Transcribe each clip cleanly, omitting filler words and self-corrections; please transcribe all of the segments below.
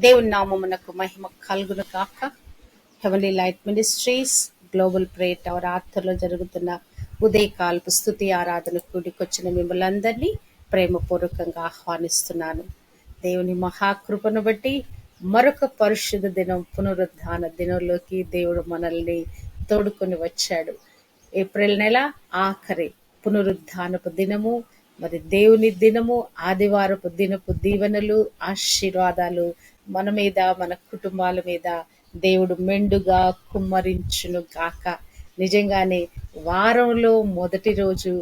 దేవుని నామమునకు మహిమ కలుగును కాక. Heavenly light ministries global prayer tower ఆధ్వర్యంలో జరుగుతున్న ఉదయకాలపు స్తుతి ఆరాధన కూడికొచ్చిన మిమ్మల్ని అందరినీ ప్రేమపూర్వకంగా ఆహ్వానిస్తున్నాను. దేవుని మహాకృపను బట్టి మరొక పరిశుద్ధ దినం, పునరుద్ధాన దినంలోకి దేవుడు మనల్ని తోడుకొని వచ్చాడు. ఏప్రిల్ నెల ఆఖరి పునరుద్ధానపు దినము, మరి దేవుని దినము, ఆదివారపు దినపు దీవెనలు, ఆశీర్వాదాలు మన మీద, మన కుటుంబాల మీద దేవుడు మెండుగా కుమ్మరించును గాక. నిజంగానే వారంలో మొదటి రోజు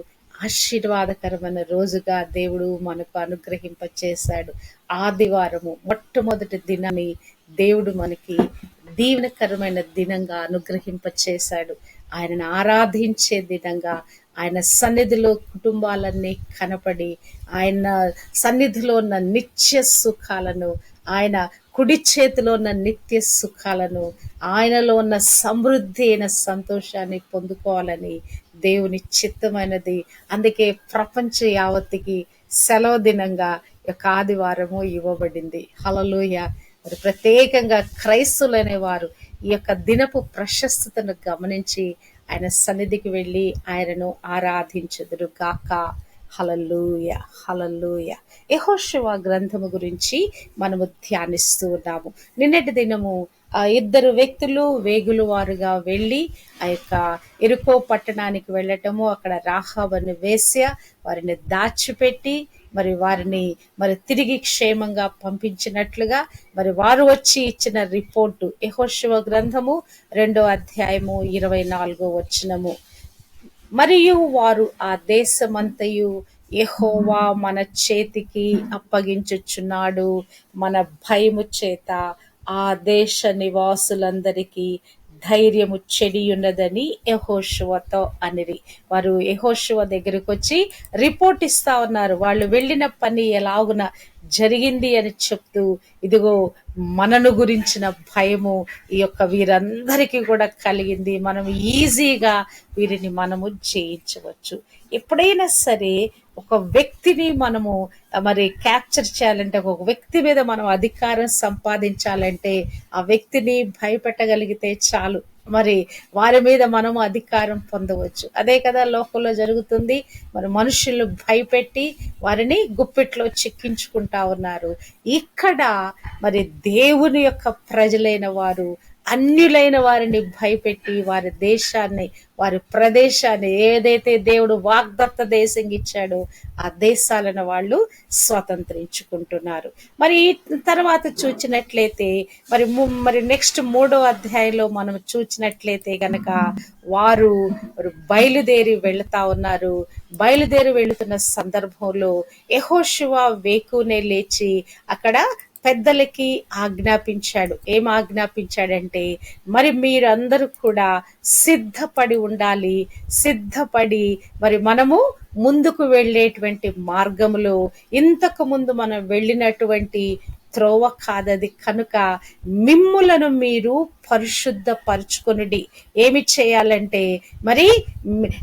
ఆశీర్వాదకరమైన రోజుగా దేవుడు మనకు అనుగ్రహింప చేశాడు. ఆదివారము మొట్టమొదటి దినాన్ని దేవుడు మనకి దీవెనకరమైన దినంగా అనుగ్రహింప చేశాడు. ఆయనను ఆరాధించే దినంగా, ఆయన సన్నిధిలో కుటుంబాలన్నీ కనపడి, ఆయన సన్నిధిలో ఉన్న నిత్య సుఖాలను, ఆయన కుడి చేతిలో ఉన్న నిత్య సుఖాలను, ఆయనలో ఉన్న సమృద్ధి అయిన సంతోషాన్ని పొందుకోవాలని దేవుని చిత్తమైనది. అందుకే ప్రపంచ యావత్తుకి సెలవు దినంగా ఈ యొక్క ఆదివారము ఇవ్వబడింది. హల్లెలూయా. మరి ప్రత్యేకంగా క్రైస్తవులనే వారు ఈ యొక్క దినపు ప్రశస్తతను గమనించి ఆయన సన్నిధికి వెళ్ళి ఆయనను ఆరాధించుదురు గాక. హల్లెలూయా, హల్లెలూయా. యెహోషువ గ్రంథము గురించి మనము ధ్యానిస్తూ ఉన్నాము. నిన్నటి దినము ఇద్దరు వ్యక్తులు వేగులు వారుగా వెళ్ళి ఆ యొక్క ఎరుకో పట్టణానికి వెళ్ళటము, అక్కడ రాహాబు అనే వేశ్య వారిని దాచిపెట్టి వారిని తిరిగి క్షేమంగా పంపించినట్లుగా వారు వచ్చి ఇచ్చిన రిపోర్టు యెహోషువ గ్రంథము 2వ అధ్యాయము 24వ వచనము. మరియు వారు ఆ దేశమంతయు యెహోవా మన చేతికి అప్పగించుచున్నాడు, మన భయము చేత ఆ దేశ నివాసులందరికీ ధైర్యము చెడియున్నదని యెహోషువతో అనిరి. వారు యెహోషువ దగ్గరికి వచ్చి రిపోర్ట్ ఇస్తా ఉన్నారు. వాళ్ళు వెళ్ళిన పని ఎలాగున జరిగింది అని చెప్తూ, ఇదిగో మనను గురించిన భయము ఈ యొక్క వీరందరికీ కూడా కలిగింది, మనం ఈజీగా వీరిని మనము జయించవచ్చు. ఎప్పుడైనా సరే ఒక వ్యక్తిని మనము క్యాప్చర్ చేయాలంటే, ఒక వ్యక్తి మీద మనం అధికారం సంపాదించాలంటే ఆ వ్యక్తిని భయపెట్టగలిగితే చాలు, వారి మీద మనము అధికారం పొందవచ్చు. అదే కదా లోకంలో జరుగుతుంది. మనుషులు భయపెట్టి వారిని గుప్పిట్లో చిక్కించుకుంటా ఉన్నారు. ఇక్కడ దేవుని యొక్క ప్రజలైన వారు అన్యులైన వారిని భయపెట్టి వారి దేశాన్ని, వారి ప్రదేశాన్ని, ఏదైతే దేవుడు వాగ్దత్త దేశం ఇచ్చాడో ఆ దేశాలను వాళ్ళు స్వతంత్రించుకుంటున్నారు. తర్వాత చూచినట్లయితే నెక్స్ట్ 3వ అధ్యాయంలో మనం చూచినట్లయితే గనక వారు బయలుదేరి వెళుతా ఉన్నారు. బయలుదేరి వెళుతున్న సందర్భంలో యెహోషువ వేకునే లేచి అక్కడ పెద్దలకి ఆజ్ఞాపించాడు. ఏం ఆజ్ఞాపించాడంటే, మీరందరూ కూడా సిద్ధపడి ఉండాలి. సిద్ధపడి మనము ముందుకు వెళ్ళేటువంటి మార్గములో ఇంతకు ముందు మనం వెళ్ళినటువంటి త్రోవ కాదది కనుక మిమ్ములను మీరు పరిశుద్ధపరచుకొనుడి. ఏమి చేయాలంటే,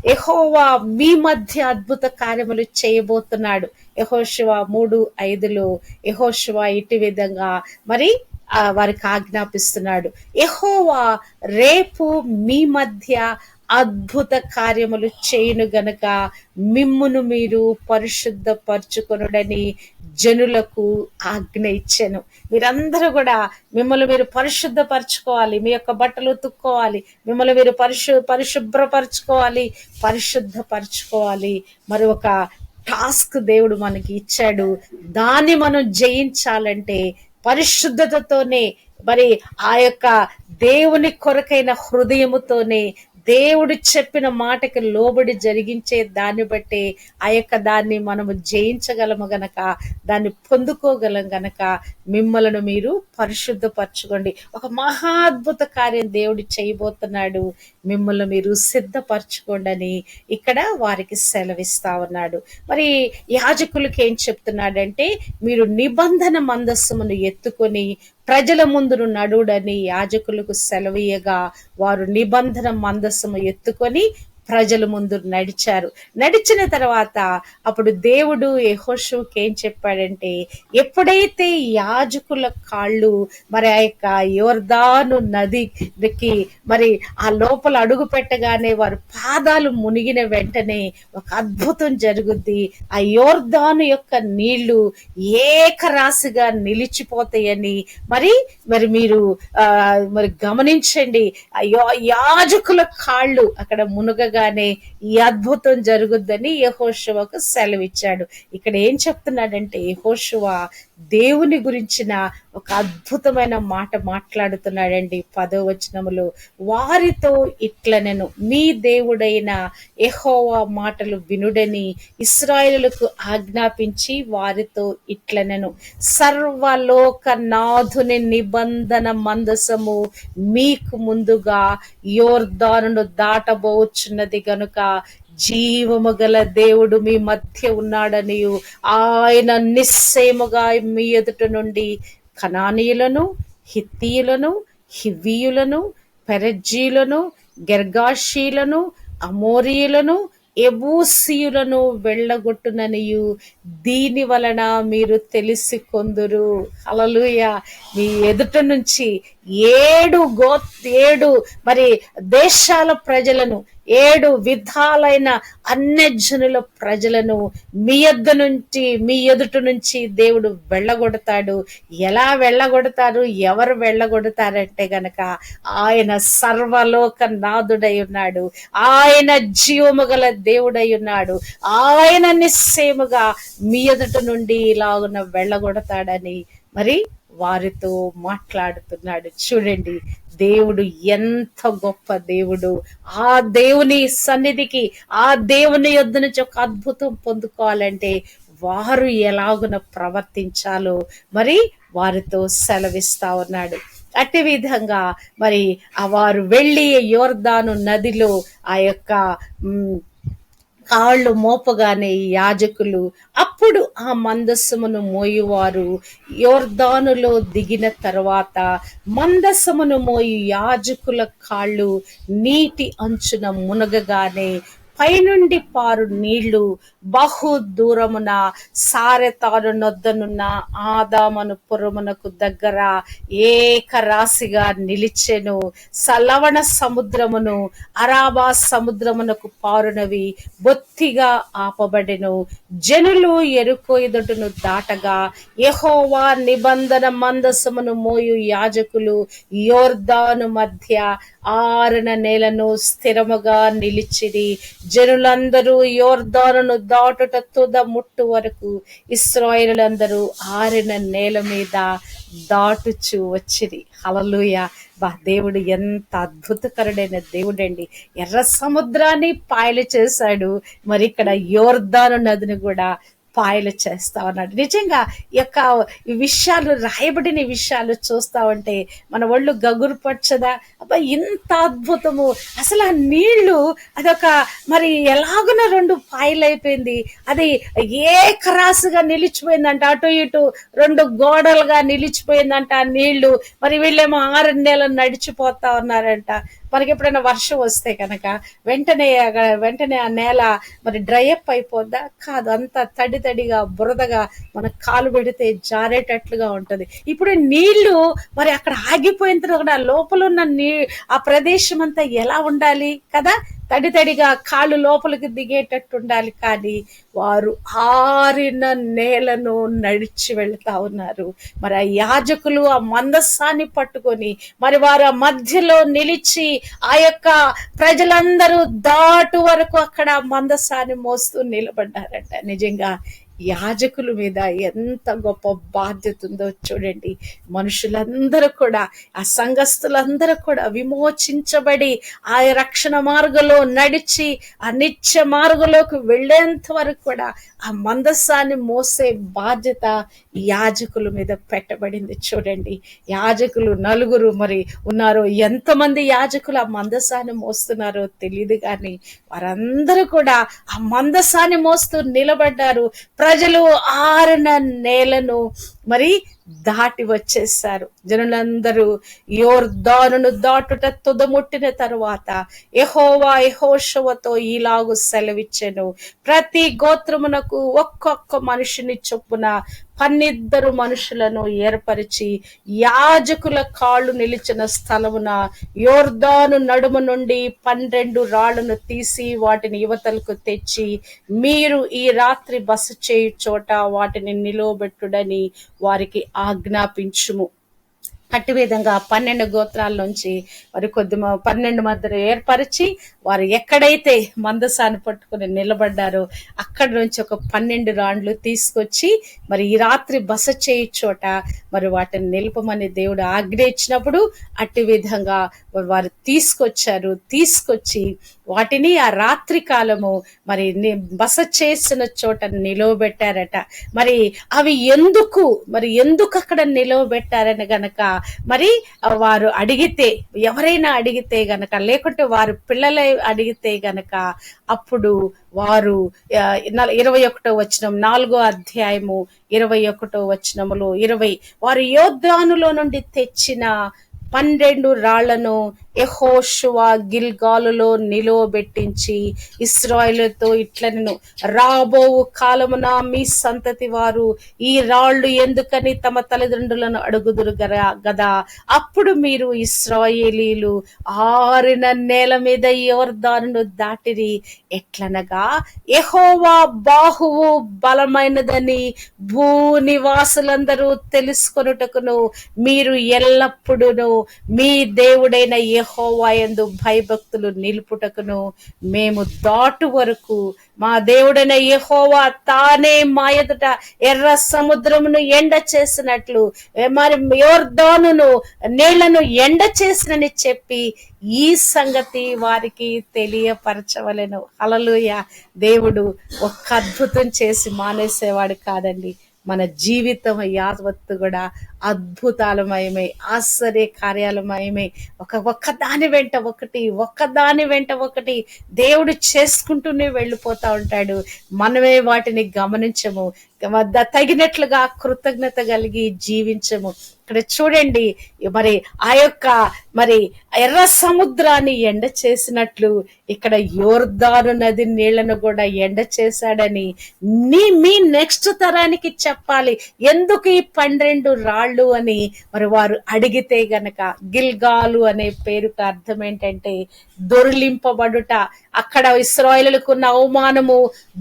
యెహోవా మీ మధ్య అద్భుత కార్యములు చేయబోతున్నాడు. యెహోషువ 3:5లో యెహోషువ ఇటు విధంగా వారికి ఆజ్ఞాపిస్తున్నాడు. యెహోవా రేపు మీ మధ్య అద్భుత కార్యములు చేయును గనక మిమ్మును మీరు పరిశుద్ధపరచుకొనుడని జనులకు ఆజ్ఞ ఇచ్చెను. మీరందరూ కూడా మిమ్మల్ని మీరు పరిశుద్ధపరచుకోవాలి, మీ యొక్క బట్టలు ఉతుక్కోవాలి, మిమ్మల్ని మీరు పరిశుభ్రపరచుకోవాలి, పరిశుద్ధపరచుకోవాలి. ఒక టాస్క్ దేవుడు మనకి ఇచ్చాడు. దాన్ని మనం జయించాలంటే పరిశుద్ధతతోనే, ఆ యొక్క దేవుని కొరకైన హృదయముతోనే, దేవుడు చెప్పిన మాటకి లోబడి జరిగించే దాన్ని బట్టే ఆ యొక్క దాన్ని మనము జయించగలము గనక, దాన్ని పొందుకోగలం గనక మిమ్మలను మీరు పరిశుద్ధపరచుకోండి. ఒక మహా అద్భుత కార్యం దేవుడు చేయబోతున్నాడు, మిమ్మల్ని మీరు సిద్ధపరచుకోండి అని ఇక్కడ వారికి సెలవిస్తా ఉన్నాడు. యాజకులకి ఏం చెప్తున్నాడంటే, మీరు నిబంధన మందస్సును ఎత్తుకొని ప్రజల ముందును నడుడని యాజకులకు సెలవీయగా వారు నిబంధన మందస్సును ఎత్తుకొని ప్రజల ముందు నడిచారు. నడిచిన తర్వాత అప్పుడు దేవుడు యెహోషువకి ఏం చెప్పాడంటే, ఎప్పుడైతే యాజకుల కాళ్ళు మరి ఆ యొక్క యోర్దాను నదికి మరి ఆ లోపల అడుగు పెట్టగానే వారి పాదాలు మునిగిన వెంటనే ఒక అద్భుతం జరుగుద్ది. ఆ యోర్దాను యొక్క నీళ్లు ఏకరాశిగా నిలిచిపోతాయని మరి మరి మీరు మరి గమనించండి. యాజకుల కాళ్ళు అక్కడ మునగగానే ఈ అద్భుతం జరుగుద్దని యెహోషువకు సెలవిచ్చాడు. ఇక్కడ ఏం చెప్తున్నాడంటే, యెహోషువ దేవుని గురించిన ఒక అద్భుతమైన మాట మాట్లాడుతున్నాడండి. 10వ వచనములో, వారితో ఇట్లనెను, మీ దేవుడైన యెహోవా మాటలు వినుడని ఇశ్రాయేలుకు ఆజ్ఞాపించి వారితో ఇట్లనెను, సర్వలోక నాథుని నిబంధన మందసము మీకు ముందుగా యోర్దానును దాటబోచున్నది గనుక జీవము గల దేవుడు మీ మధ్య ఉన్నాడనియు ఆయన నిశ్చయముగా మీ ఎదుట నుండి కనానీయులను, హిత్తీయులను, హివ్వీయులను, పెరజ్జీయులను, గెర్గాషీలను, అమోరీయులను, ఎబూసీయులను వెళ్ళగొట్టుననియు దీని వలన మీరు తెలిసి కొందురు. హల్లెలూయా. మీ ఎదుట నుంచి 7 మరి దేశాల ప్రజలను, 7 విధాలైన అన్యజనుల ప్రజలను మీ ఎదుట నుంచి దేవుడు వెళ్ళగొడతాడు. ఎలా వెళ్ళగొడతారు, ఎవరు వెళ్ళగొడతారంటే గనక, ఆయన సర్వలోక నాథుడై ఉన్నాడు, ఆయన జీవము గల దేవుడై ఉన్నాడు, ఆయన నిశ్చయముగా మీ ఎదుట నుండి ఇలాగున వెళ్ళగొడతాడని మరి వారితో మాట్లాడుతున్నాడు. చూడండి, దేవుడు ఎంత గొప్ప దేవుడు. ఆ దేవుని సన్నిధికి, ఆ దేవుని యొద్ద నుంచి ఒక అద్భుతం పొందుకోవాలంటే వారు ఎలాగున ప్రవర్తించాలో మరి వారితో సెలవిస్తా ఉన్నాడు. అట్టి విధంగా మరి వారు వెళ్ళి యోర్దాను నదిలో ఆ యొక్క కాళ్ళు మోపగానే యాజకులు, అప్పుడు ఆ మందసమును మోయువారు యోర్దానులో దిగిన తర్వాత మందసమును మోయు యాజకుల కాళ్ళు నీటి అంచున మునగగానే పైనుండి పారు నీళ్లు బహు దూరమున సారెతాను నొద్దనున్న ఆదామను పురమునకు దగ్గర ఏకరాశిగా నిలిచెను. లవణ సముద్రమును అరాబా సముద్రమునకు పారునవి బొత్తిగా ఆపబడెను. జనులు యెరికో ఎదుటను దాటగా యెహోవా నిబంధన మందసమును మోయు యాజకులు యోర్దాను మధ్య ఆరిన నేలను స్థిరముగా నిలిచిరి. జనులందరూ యోర్దానును దాటుట తుద ముట్టు వరకు ఇశ్రాయేలులందరూ ఆరిన నేల మీద దాటుచు వచ్చిరి. హల్లెలూయా. దేవుడు ఎంత అద్భుతకరుడైన దేవుడండి. ఎర్ర సముద్రాన్ని పాయలు చేశాడు, మరి ఇక్కడ యోర్దాను నదిని కూడా పాయలు చేస్తా ఉన్నాడు. నిజంగా ఈ యొక్క ఈ విషయాలు, రాయబడిన విషయాలు చూస్తా ఉంటే మన ఒళ్ళు గగురు పచ్చదా? అబ్బా, ఇంత అద్భుతము! అసలు ఆ నీళ్లు అదొక మరి ఎలాగున 2 పాయలు అయిపోయింది. అది ఏకరాశిగా నిలిచిపోయిందంట, అటు ఇటు 2 గోడలుగా నిలిచిపోయిందంట ఆ నీళ్లు. మరి వీళ్ళేమో 6 నెలలు నడిచిపోతా ఉన్నారంట. మనకి ఎప్పుడైనా వర్షం వస్తే కనుక వెంటనే ఆ నేల మరి డ్రై అప్ అయిపోద్దా? కాదు, అంత తడిగా బురదగా మన కాలు పెడితే జారేటట్లుగా ఉంటది. ఇప్పుడు నీళ్లు మరి అక్కడ ఆగిపోయిన తర్వాత లోపల ఉన్న ఆ ప్రదేశం అంతా ఎలా ఉండాలి కదా? తడిగా కాళ్ళు లోపలికి దిగేటట్టు ఉండాలి. కానీ వారు ఆరిన నేలను నడిచి వెళ్తా ఉన్నారు. మరి ఆ యాజకులు ఆ మందస్సాన్ని పట్టుకొని మరి వారు ఆ మధ్యలో నిలిచి ఆ యొక్క ప్రజలందరూ దాటు వరకు అక్కడ మందస్సాన్ని మోస్తూ నిలబడ్డారంట. నిజంగా యాజకుల మీద ఎంత గొప్ప బాధ్యత ఉందో చూడండి. మనుషులందరూ కూడా, ఆ సంఘస్థులందరూ కూడా విమోచించబడి ఆ రక్షణ మార్గంలో నడిచి ఆ నిత్య మార్గంలోకి వెళ్లేంత వరకు కూడా ఆ మందస్సాన్ని మోసే బాధ్యత యాజకుల మీద పెట్టబడింది. చూడండి, యాజకులు 4 మరి ఉన్నారు. ఎంతమంది యాజకులు ఆ మందస్సాన్ని మోస్తున్నారో తెలియదు, కానీ వారందరూ కూడా ఆ మందస్సాన్ని మోస్తూ నిలబడ్డారు. ప్రజలు ఆరిన నేలను మరి దాటి వచ్చేసారు. జనులందరూ యోర్దానును దాటుట తుదముట్టిన తరువాత యెహోవా యెహోషువతో ఈలాగు సెలవిచ్చెను, ప్రతి గోత్రమునకు ఒక్కొక్క మనిషిని చొప్పున 12 మనుషులను ఏర్పరిచి యాజకుల కాళ్ళు నిలిచిన స్థలమున యోర్దాను నడుము నుండి 12 రాళ్లను తీసి వాటిని యువతలకు తెచ్చి మీరు ఈ రాత్రి బస చేయు చోట వాటిని నిలువబెట్టుడని వారికి ఆజ్ఞాపించుము. అట్టి విధంగా 12 గోత్రాల నుంచి మరి 12 మందిని ఏర్పరిచి వారు ఎక్కడైతే మందసాన్ని పట్టుకుని నిలబడ్డారో అక్కడి నుంచి ఒక 12 రాండ్లు తీసుకొచ్చి మరి ఈ రాత్రి బస చేయి చోట మరి వాటిని నిలపమని దేవుడు ఆజ్ఞ ఇచ్చినప్పుడు అట్టి విధంగా వారు తీసుకొచ్చి వాటిని ఆ రాత్రి కాలము మరి బస చేసిన చోట నిలవబెట్టారట. మరి అవి ఎందుకు అక్కడ నిలవబెట్టారని గనక మరి వారు అడిగితే, ఎవరైనా అడిగితే గనక, లేకుంటే వారు పిల్లలే అడిగితే గనక అప్పుడు వారు 21వ వచనం 4వ అధ్యాయము 21వ వచనములో 20 వారు యోర్దానులో నుండి తెచ్చిన 12 రాళ్లను యెహోషువ గిల్గాలులో నిలువబెట్టించి ఇశ్రాయేలుతో ఇట్లనెను, రాబోవు కాలమున మీ సంతతి వారు ఈ రాళ్లు ఎందుకని తమ తల్లిదండ్రులను అడుగుదురు గదా, అప్పుడు మీరు ఇశ్రాయేలీలు ఆరిన నేల మీద యోర్దానును దాటిరి. ఎట్లనగా యెహోవా బాహువు బలమైనదని భూనివాసులందరూ తెలుసుకొనుటకును మీరు ఎల్లప్పుడూ మీ దేవుడైన యెహోవా యందు భయభక్తులు నిలుపుటకును మేము దాటు వరకు మా దేవుడైన యెహోవా తానే మా ఎదుట ఎర్ర సముద్రమును ఎండ చేసినట్లు మరి యోర్దానును నీళ్లను ఎండ చేసినని చెప్పి ఈ సంగతి వారికి తెలియపరచవలెను. హల్లెలూయా. దేవుడు ఒక్క అద్భుతం చేసి మానేసేవాడు కాదండి. మన జీవితం యావత్తు కూడా అద్భుతాలమయమే, ఆశ్చర్య కార్యాలమయమే. ఒక్కదాని వెంట ఒకటి దేవుడు చేసుకుంటూనే వెళ్ళిపోతా ఉంటాడు. మనమే వాటిని గమనించము, తగినట్లుగా కృతజ్ఞత కలిగి జీవించము. ఇక్కడ చూడండి, మరి ఆ యొక్క మరి ఎర్ర సముద్రాన్ని ఎండ చేసినట్లు ఇక్కడ యోర్దాను నది నీళ్లను కూడా ఎండ చేశాడని మీ నెక్స్ట్ తరానికి చెప్పాలి. ఎందుకు ఈ 12 రాళ్ళు అని మరి వారు అడిగితే గనక, గిల్గాలు అనే పేరుకు అర్థం ఏంటంటే దొరిలింపబడుట. అక్కడ ఇశ్రాయేలులకు ఉన్న అవమానము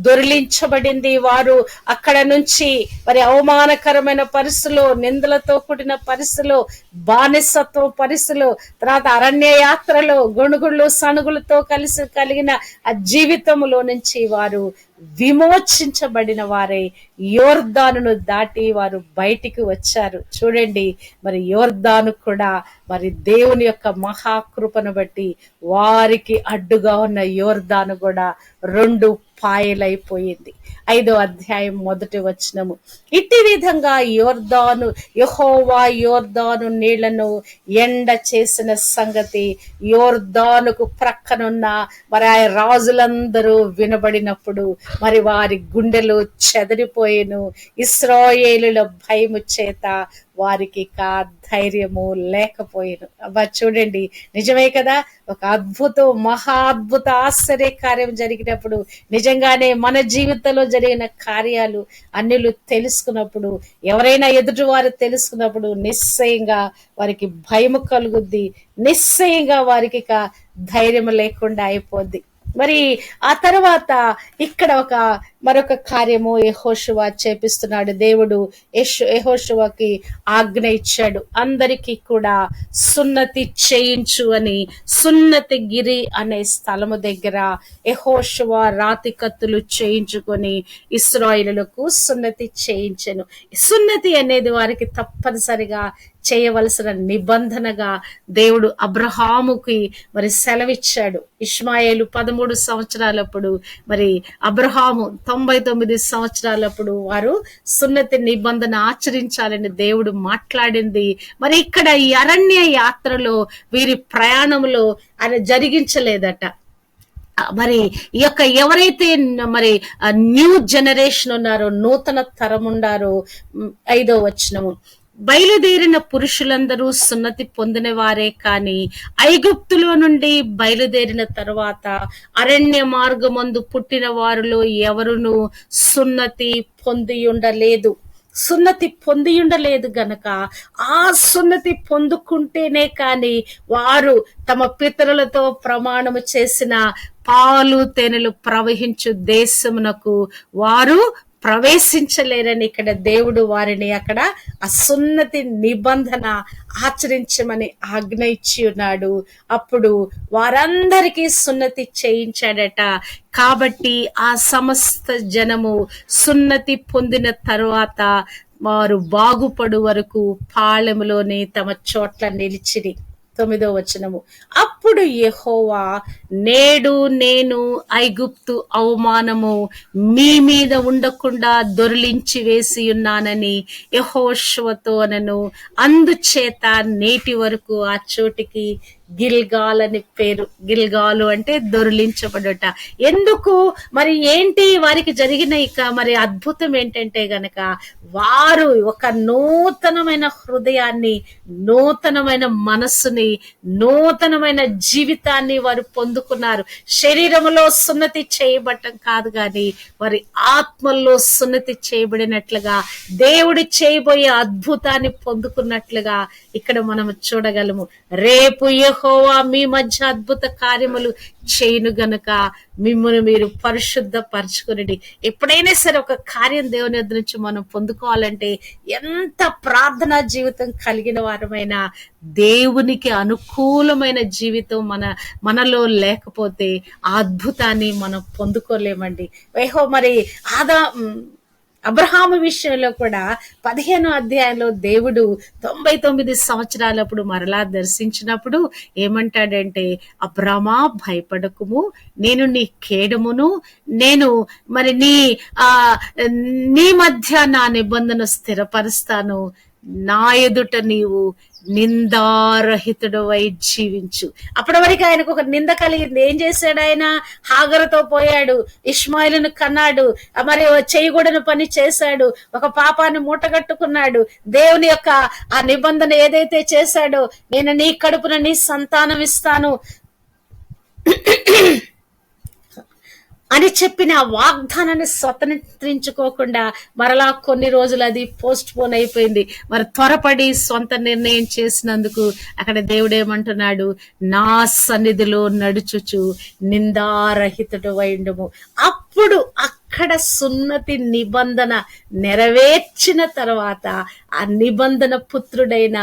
దొరిలించబడింది. వారు అక్కడ నుంచి మరి అవమానకరమైన పరిస్థితులు, నిందలతో కూడిన పరిస్థితులు, బానిసత్వ పరిస్థితులు, తర్వాత అరణ్య యాత్రలో గొణుగుళ్ళు సణుగులతో కలిసి కలిగిన ఆ జీవితంలో నుంచి వారు విమోచించబడిన వారే యోర్దానును దాటి వారు బయటికి వచ్చారు. చూడండి, మరి యోర్దాను కూడా మరి దేవుని యొక్క మహాకృపను బట్టి వారికి అడ్డుగా ఉన్న యోర్దాను కూడా 2 పాయలైపోయింది. 5వ అధ్యాయం 1వ వచనము, ఇట్టి విధంగా యెహోవా యోర్దాను నీళ్లను ఎండ చేసిన సంగతి యోర్దానుకు ప్రక్కనున్న మరి ఆ రాజులందరూ వినబడినప్పుడు మరి వారి గుండెలు చెదిరిపోయేను. ఇశ్రాయేలుల భయము చేత వారికి ధైర్యము లేకపోయేను. అబ్బా చూడండి, నిజమే కదా. ఒక అద్భుతం, మహా అద్భుత ఆశ్చర్య కార్యం జరిగినప్పుడు, నిజంగానే మన జీవితంలో జరిగిన కార్యాలు అన్యులు తెలుసుకున్నప్పుడు, ఎవరైనా ఎదుటి వారు తెలుసుకున్నప్పుడు నిశ్చయంగా వారికి భయము కలుగుద్ది. నిశ్చయంగా వారికి ధైర్యం లేకుండా అయిపోద్ది. మరి ఆ తర్వాత ఇక్కడ మరొక కార్యము యెహోషువ చేపిస్తున్నాడు. దేవుడు యెహోషువకి ఆజ్ఞ ఇచ్చాడు, అందరికీ కూడా సున్నతి చేయించు అని. సున్నతి గిరి అనే స్థలము దగ్గర యెహోషువ రాతి కత్తులు చేయించుకొని ఇశ్రాయేలులకు సున్నతి చేయించెను. సున్నతి అనేది వారికి తప్పనిసరిగా చేయవలసిన నిబంధనగా దేవుడు అబ్రహాముకి మరి సెలవిచ్చాడు. ఇష్మాయేలు 13 సంవత్సరాలప్పుడు, మరి అబ్రహాము 99 సంవత్సరాలప్పుడు వారు సున్నతి నిబంధన ఆచరించాలని దేవుడు మాట్లాడింది. మరి ఇక్కడ ఈ అరణ్య యాత్రలో వీరి ప్రయాణంలో ఆయన జరిగించలేదట. మరి ఈ యొక్క ఎవరైతే మరి న్యూ జనరేషన్ ఉన్నారో, నూతన తరం ఉన్నారో, 5వ వచనము, బయలుదేరిన పురుషులందరూ సున్నతి పొందిన వారే కాని ఐగుప్తులో నుండి బయలుదేరిన తరువాత అరణ్య మార్గమందు పుట్టిన వారిలో ఎవరును సున్నతి పొంది ఉండలేదు. సున్నతి పొంది ఉండలేదు గనక ఆ సున్నతి పొందుకుంటేనే కాని వారు తమ పితరులతో ప్రమాణము చేసిన పాలు తేనెలు ప్రవహించు దేశమునకు వారు ప్రవేశించలేరని ఇక్కడ దేవుడు వారిని అక్కడ ఆ సున్నతి నిబంధన ఆచరించమని ఆజ్ఞ ఇచ్చి ఉన్నాడు. అప్పుడు వారందరికీ సున్నతి చేయించాడట. కాబట్టి ఆ సమస్త జనము సున్నతి పొందిన తరువాత వారు బాగుపడు వరకు పాళెములోనే తమ చోట్ల నిలిచిరి. 9వ వచనము, అప్పుడు యెహోవా, నేడు నేను ఐగుప్తు అవమానము మీ మీద ఉండకుండా దొర్లించి వేసి ఉన్నానని యెహోషువతో అనెను. అందుచేత నేటి వరకు ఆ చోటికి గిల్గాల్ అని పేరు. గిల్గాలు అంటే దొర్లించబడుట. ఎందుకు మరి ఏంటి వారికి జరిగిన ఇక మరి అద్భుతం ఏంటంటే గనక వారు ఒక నూతనమైన హృదయాన్ని, నూతనమైన మనస్సుని, నూతనమైన జీవితాన్ని వారు పొందుకున్నారు. శరీరములో సున్నతి చేయబడటం కాదు గాని వారి ఆత్మల్లో సున్నతి చేయబడినట్లుగా, దేవుడి చేయబోయే అద్భుతాన్ని పొందుకున్నట్లుగా ఇక్కడ మనం చూడగలము. రేపు యెహోవా మీ మధ్య అద్భుత కార్యములు చేయును గనుక మిమ్మల్ని మీరు పరిశుద్ధ పరచుకునండి. ఎప్పుడైనా సరే ఒక కార్యం దేవుని యొద్ద నుంచి మనం పొందుకోవాలంటే ఎంత ప్రార్థనా జీవితం కలిగిన వారమైనా, దేవునికి అనుకూలమైన జీవితం మనలో లేకపోతే ఆ అద్భుతాన్ని మనం పొందుకోలేమండి. మరి అబ్రహాము విషయంలో కూడా 15వ అధ్యాయంలో దేవుడు 99 సంవత్సరాలప్పుడు మరలా దర్శించినప్పుడు ఏమంటాడంటే, అబ్రామా భయపడకుము, నేను నీ కేడమును, నేను మరి నీ మధ్య నా నిబంధన స్థిరపరుస్తాను, నా ఎదుట నీవు నిందారహితుడవై జీవించు. అప్పటి వరకు ఆయనకు ఒక నింద కలిగింది. ఏం చేశాడు ఆయన? హాగరుతో పోయాడు, ఇష్మాయిలును కన్నాడు, మరి చేయకూడని పని చేశాడు, ఒక పాపాన్ని మూటగట్టుకున్నాడు. దేవుని యొక్క ఆ నిబంధన ఏదైతే చేశాడో, నేను నీ కడుపున నీ సంతానం ఇస్తాను అని చెప్పిన ఆ వాగ్దానాన్ని స్వతంత్రించుకోకుండా మరలా కొన్ని రోజులు అది పోస్ట్ పోన్ అయిపోయింది. మరి త్వరపడి సొంత నిర్ణయం చేసినందుకు అక్కడ దేవుడు ఏమంటున్నాడు, నా సన్నిధిలో నడుచుచు నిందారహితుడు వైండము. అప్పుడు అక్కడ సున్నతి నిబంధన నెరవేర్చిన తర్వాత ఆ నిబంధన పుత్రుడైన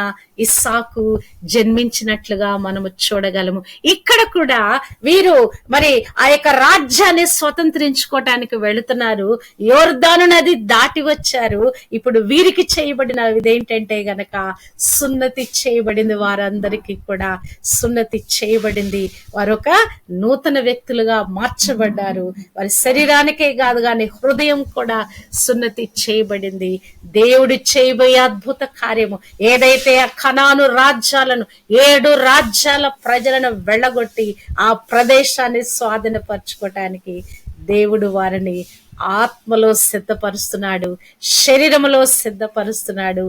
ఇస్సాకు జన్మించినట్లుగా మనము చూడగలము. ఇక్కడ కూడా వీరు మరి ఆ యొక్క రాజ్యాన్ని స్వతంత్రించుకోవటానికి వెళుతున్నారు. యోర్దాను నది దాటి వచ్చారు. ఇప్పుడు వీరికి చేయబడిన ఇదేంటంటే గనక సున్నతి చేయబడింది. వారందరికీ కూడా సున్నతి చేయబడింది. వారు ఒక నూతన వ్యక్తులుగా మార్చబడ్డారు. వారి శరీరానికే కాదు కానీ హృదయం కూడా సున్నతి చేయబడింది. దేవుడు చేయబోయే అద్భుత కార్యము ఏదైతే ఆ కనాను రాజ్యాలను 7 రాజ్యాల ప్రజలను వెళ్ళగొట్టి ఆ ప్రదేశాన్ని స్వాధీనపరచుకోవటానికి దేవుడు వారిని ఆత్మలో సిద్ధపరుస్తున్నాడు, శరీరంలో సిద్ధపరుస్తున్నాడు,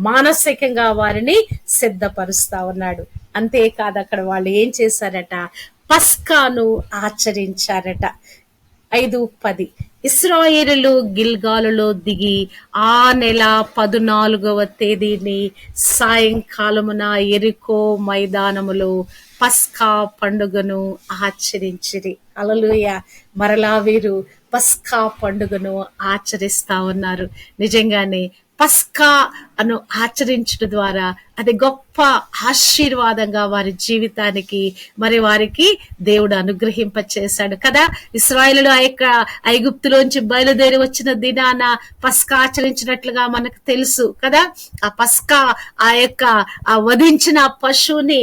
మానసికంగా వారిని సిద్ధపరుస్తా ఉన్నాడు. అంతేకాదు అక్కడ వాళ్ళు ఏం చేశారట, పస్కాను ఆచరించారట. 5:10 ఇశ్రాయేలులు గిల్గాలులో దిగి ఆ నెల 14వ తేదీని సాయంకాలమున యెరికో మైదానములో పస్కా పండుగను ఆచరించిరి. హల్లెలూయా. మరలా వీరు పస్కా పండుగను ఆచరిస్తా ఉన్నారు. నిజంగానే పస్కా అను ఆచరించడం ద్వారా అది గొప్ప ఆశీర్వాదంగా వారి జీవితానికి మరి వారికి దేవుడు అనుగ్రహింప చేశాడు కదా. ఇశ్రాయేలులు ఆ యొక్క ఐగుప్తులోంచి బయలుదేరి వచ్చిన దినాన పస్కా ఆచరించినట్లుగా మనకు తెలుసు కదా. ఆ పస్కా ఆ యొక్క ఆ వధించిన పశువుని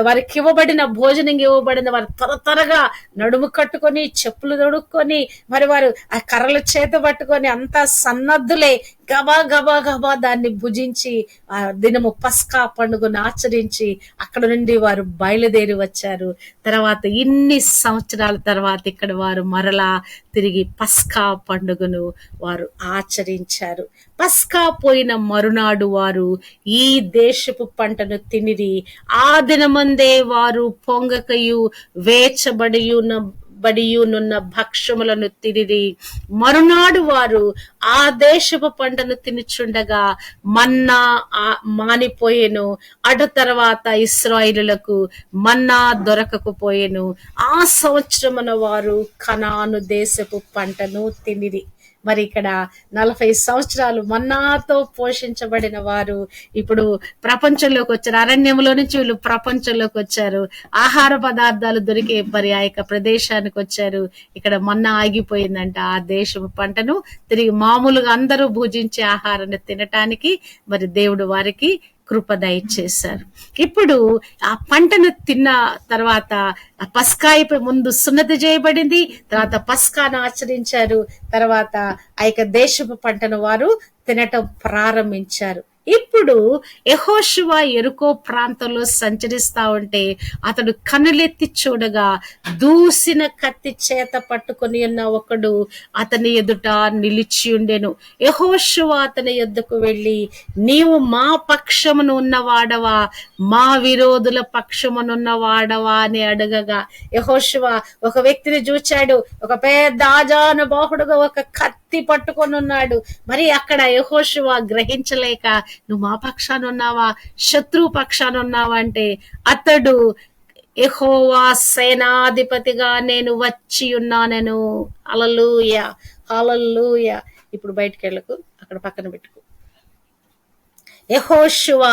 వారికి ఇవ్వబడిన భోజనం ఇవ్వబడిన వారు త్వరగా నడుము కట్టుకొని చెప్పులు తొడుక్కొని మరి వారు ఆ కర్రల చేత పట్టుకొని అంతా సన్నద్ధులే గబా గబా గబా దాన్ని భుజించి ఆ దినము పస్కా పండుగను ఆచరించి అక్కడ నుండి వారు బయలుదేరి వచ్చారు. తర్వాత ఇన్ని సంవత్సరాల తర్వాత ఇక్కడ వారు మరలా తిరిగి పస్కా పండుగను వారు ఆచరించారు. పస్కా పోయిన మరునాడు వారు ఈ దేశపు పంటను తినిరి. ఆ దినమందే వారు పొంగకయు వేచబడియున్న బడియునున్న భక్ష్యములను తినిరి. మరునాడు వారు ఆ దేశపు పంటను తినుచుండగా మన్నా మానిపోయెను. అటు తర్వాత ఇశ్రాయేలులకు మన్నా దొరకకపోయెను. ఆ సంవత్సరమున వారు కనాను దేశపు పంటను తినిరి. మరి ఇక్కడ 40 సంవత్సరాలు మన్నాతో పోషించబడిన వారు ఇప్పుడు ప్రపంచంలోకి వచ్చారు. అరణ్యంలో నుంచి వీళ్ళు ప్రపంచంలోకి వచ్చారు. ఆహార పదార్థాలు దొరికే మరి ఆ యొక్క ప్రదేశానికి వచ్చారు. ఇక్కడ మన్నా ఆగిపోయిందంట. ఆ దేశపు పంటను తిరిగి మామూలుగా అందరూ భుజించే ఆహారాన్ని తినటానికి మరి దేవుడు వారికి కృప దయచేశారు. ఇప్పుడు ఆ పంటను తిన్న తర్వాత పస్కా ముందు సున్నతి చేయబడింది, తర్వాత పస్కాను ఆచరించారు, తర్వాత ఆ యొక్క దేశపు పంటను వారు తినటం ప్రారంభించారు. ఇప్పుడు యెహోషువ యెరికో ప్రాంతంలో సంచరిస్తా ఉంటే అతడు కనులెత్తి చూడగా దూసిన కత్తి చేత పట్టుకొని ఉన్న ఒకడు అతని ఎదుట నిలిచి ఉండెను. యెహోషువ అతని యొద్దకు వెళ్ళి, నీవు మా పక్షమును ఉన్నవాడవా, మా విరోధుల పక్షమునున్న వాడవా అని అడగగా, యెహోషువ ఒక వ్యక్తిని చూచాడు. ఒక పెద్ద ఆజానుబాహుడుగా ఒక కత్తి పట్టుకొని ఉన్నాడు. మరి అక్కడ యెహోషువ గ్రహించలేక, నువ్వు మా పక్షాన ఉన్నావా, శత్రువు పక్షాన ఉన్నావా అంటే, అతడు యెహోవా సేనాధిపతిగా నేను వచ్చి ఉన్నానెను. హల్లెలూయా, హల్లెలూయా. ఇప్పుడు బయటికి వెళ్ళకు, అక్కడ పక్కన పెట్టుకో. యెహోషువ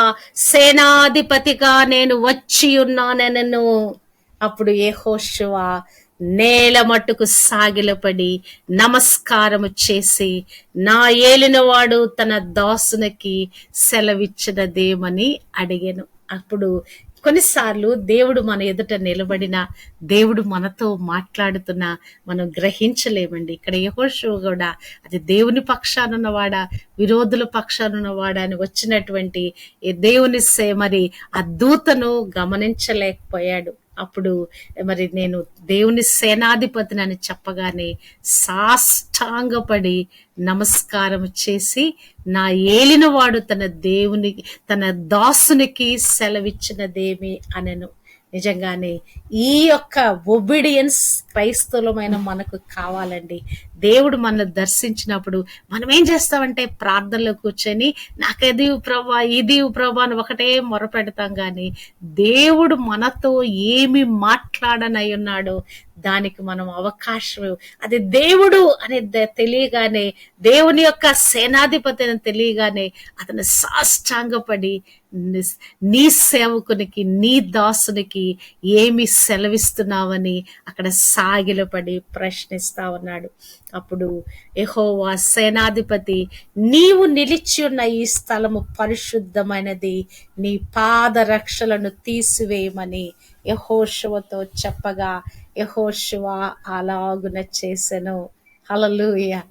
సేనాధిపతిగా నేను వచ్చి ఉన్నానెను. అప్పుడు యెహోషువ నేల మట్టుకు సాగిలపడి నమస్కారము చేసి, నా ఏలినవాడు తన దాసునికి సెలవిచ్చినదేమని అడిగాను. అప్పుడు కొన్నిసార్లు దేవుడు మన ఎదుట నిలబడిన, దేవుడు మనతో మాట్లాడుతున్నా మనం గ్రహించలేమండి. ఇక్కడ యెహోషువ కూడా అది దేవుని పక్షానున్నవాడా, విరోధుల పక్షానున్నవాడా అని వచ్చినటువంటి దేవుని మరి ఆ దూతను గమనించలేకపోయాడు. అప్పుడు మరి నేను దేవుని సేనాధిపతిని అని చెప్పగానే సాష్టాంగపడి నమస్కారం చేసి, నా ఏలినవాడు తన దాసునికి సెలవిచ్చినదేమి అనెను. నిజంగానే ఈ యొక్క ఒబీడియన్స్ క్రైస్తవులమైన మనకు కావాలండి. దేవుడు మనల్ని దర్శించినప్పుడు మనం ఏం చేస్తామంటే ప్రార్థనలో కూర్చొని నాకది ప్రభా, ఇది ప్రభా అని ఒకటే మొరపెడతాం. కానీ దేవుడు మనతో ఏమి మాట్లాడనై ఉన్నాడో దానికి మనం అవకాశం, అది దేవుడు అని తెలియగానే, దేవుని యొక్క సేనాధిపతి అని తెలియగానే అతను సాష్టాంగపడి నీ సేవకునికి, నీ దాసునికి ఏమి సెలవిస్తున్నావని అక్కడ సాగిలపడి ప్రశ్నిస్తా ఉన్నాడు. అప్పుడు యెహోవా సేనాధిపతి, నీవు నిలిచి ఉన్న ఈ స్థలము పరిశుద్ధమైనది, నీ పాదరక్షలను తీసివేయమని యెహోషువతో చెప్పగా యెహోషువ అలాగున చేసెను. హల్లెలూయా.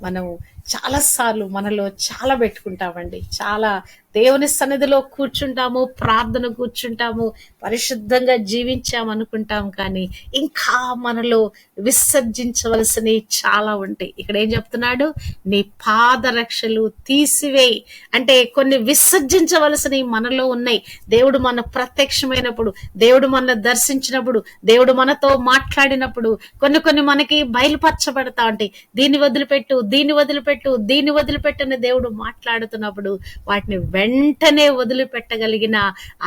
మనం చాలాసార్లు మనలో చాలా పెట్టుకుంటామండి. చాలా దేవుని సన్నిధిలో కూర్చుంటాము, ప్రార్థన కూర్చుంటాము, పరిశుద్ధంగా జీవించామనుకుంటాం. కానీ ఇంకా మనలో విసర్జించవలసినవి చాలా ఉంటాయి. ఇక్కడ ఏం చెప్తున్నాడు? నీ పాదరక్షలు తీసివేయి అంటే కొన్ని విసర్జించవలసినవి మనలో ఉన్నాయి. దేవుడు మన ప్రత్యక్షమైనప్పుడు, దేవుడు మన దర్శించినప్పుడు, దేవుడు మనతో మాట్లాడినప్పుడు కొన్ని మనకి బయలుపరచబడతా ఉంటాయి. దీన్ని వదిలిపెట్టు, దీన్ని వదిలిపెట్టు, దీన్ని వదిలిపెట్టని దేవుడు మాట్లాడుతున్నప్పుడు వాటిని వెంటనే వదిలిపెట్టగలిగిన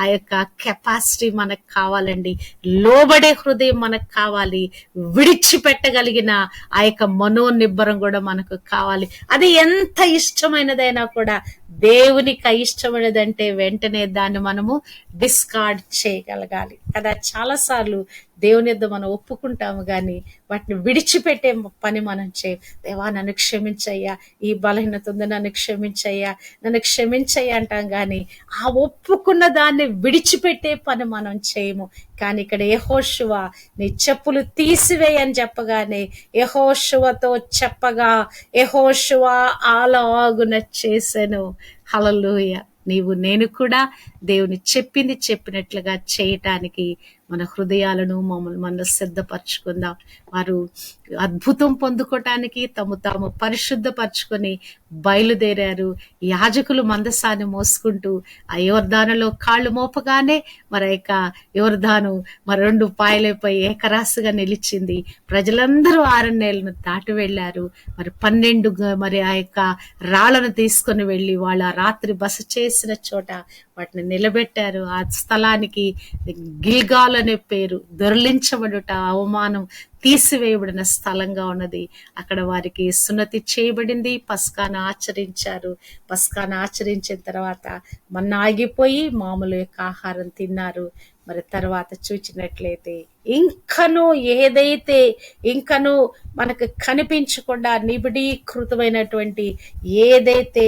ఆ యొక్క కెపాసిటీ మనకు కావాలండి. లోబడే హృదయం మనకు కావాలి. విడిచిపెట్టగలిగిన ఆ యొక్క మనోనిబ్బరం కూడా మనకు కావాలి. అది ఎంత ఇష్టమైనదైనా కూడా దేవునికి అయిష్టమైనదంటే వెంటనే దాన్ని మనము డిస్కార్డ్ చేయగలగాలి కదా. చాలాసార్లు దేవుని యొద్ద మనం ఒప్పుకుంటాము, కానీ వాటిని విడిచిపెట్టే పని మనం చేయం. దేవా నన్ను క్షమించయ్యా, ఈ బలహీనత ఉంది, నన్ను క్షమించయ్యా, నన్ను క్షమించయ్యా అంటాం. కానీ ఆ ఒప్పుకున్న దాన్ని విడిచిపెట్టే పని మనం చేయము. కానీ ఇక్కడ యెహోషువ నీ చెప్పులు తీసివేయి అని చెప్పగానే యెహోషువతో చెప్పగా యెహోషువ అలాగున చేసెను. హల్లెలూయా. నీవు నేను కూడా దేవుని చెప్పింది చెప్పినట్లుగా చేయటానికి మన హృదయాలను మనం సిద్ధపరచుకుందాం. వారు అద్భుతం పొందుకోవటానికి తాము పరిశుద్ధపరచుకొని బయలుదేరారు. యాజకులు మందసాన్ని మోసుకుంటూ ఆ యోర్దానులో కాళ్ళు మోపగానే మరి యొక్క యోర్దాను మరి 2 పాయలపై ఏకరాశిగా నిలిచింది. ప్రజలందరూ ఆరణ్యాలను దాటి వెళ్ళారు. మరి 12 మరి ఆ యొక్క రాళ్లను తీసుకొని వెళ్ళి వాళ్ళు ఆ రాత్రి బస చేసిన చోట వాటిని నిలబెట్టారు. ఆ స్థలానికి గిల్గాల్ అనే పేరు. దొర్లించబడుట, అవమానం తీసివేయబడిన స్థలంగా ఉన్నది. అక్కడ వారికి సున్నతి చేయబడింది. పస్కాను ఆచరించారు. పస్కాను ఆచరించిన తర్వాత మన్నా ఆగిపోయి మామూలు యొక్క ఆహారం తిన్నారు. మరి తర్వాత చూచినట్లయితే ఇంకనూ ఏదైతే ఇంకనూ మనకు కనిపించకుండా నిబిడీకృతమైనటువంటి ఏదైతే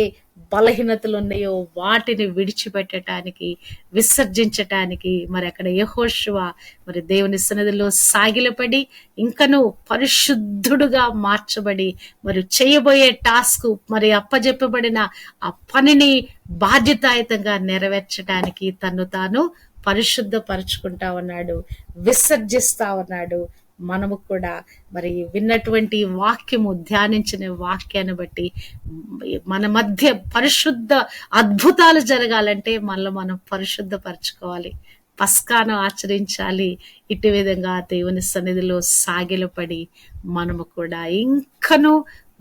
బలహీనతలు ఉన్నాయో వాటిని విడిచిపెట్టడానికి, విసర్జించటానికి మరి అక్కడ యెహోషువ మరి దేవుని సన్నిధిలో సాగిలపడి ఇంకనూ పరిశుద్ధుడుగా మార్చబడి మరి చేయబోయే టాస్క్ మరి అప్పజెప్పబడిన ఆ పనిని బాధ్యతాయుతంగా నెరవేర్చడానికి తను తాను పరిశుద్ధపరుచుకుంటా ఉన్నాడు, విసర్జిస్తా ఉన్నాడు. మనము కూడా మరి విన్నటువంటి వాక్యము, ధ్యానించిన వాక్యాన్ని బట్టి మన మధ్య పరిశుద్ధ అద్భుతాలు జరగాలంటే మనలో మనం పరిశుద్ధపరచుకోవాలి, పస్కాను ఆచరించాలి. ఇటు విధంగా దేవుని సన్నిధిలో సాగిలపడి మనము కూడా ఇంకనూ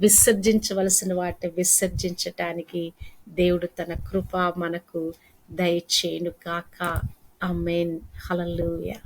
విసర్జించవలసిన వాటిని విసర్జించటానికి దేవుడు తన కృప మనకు దయచేయును గాక. ఆమేన్. హల్లెలూయా.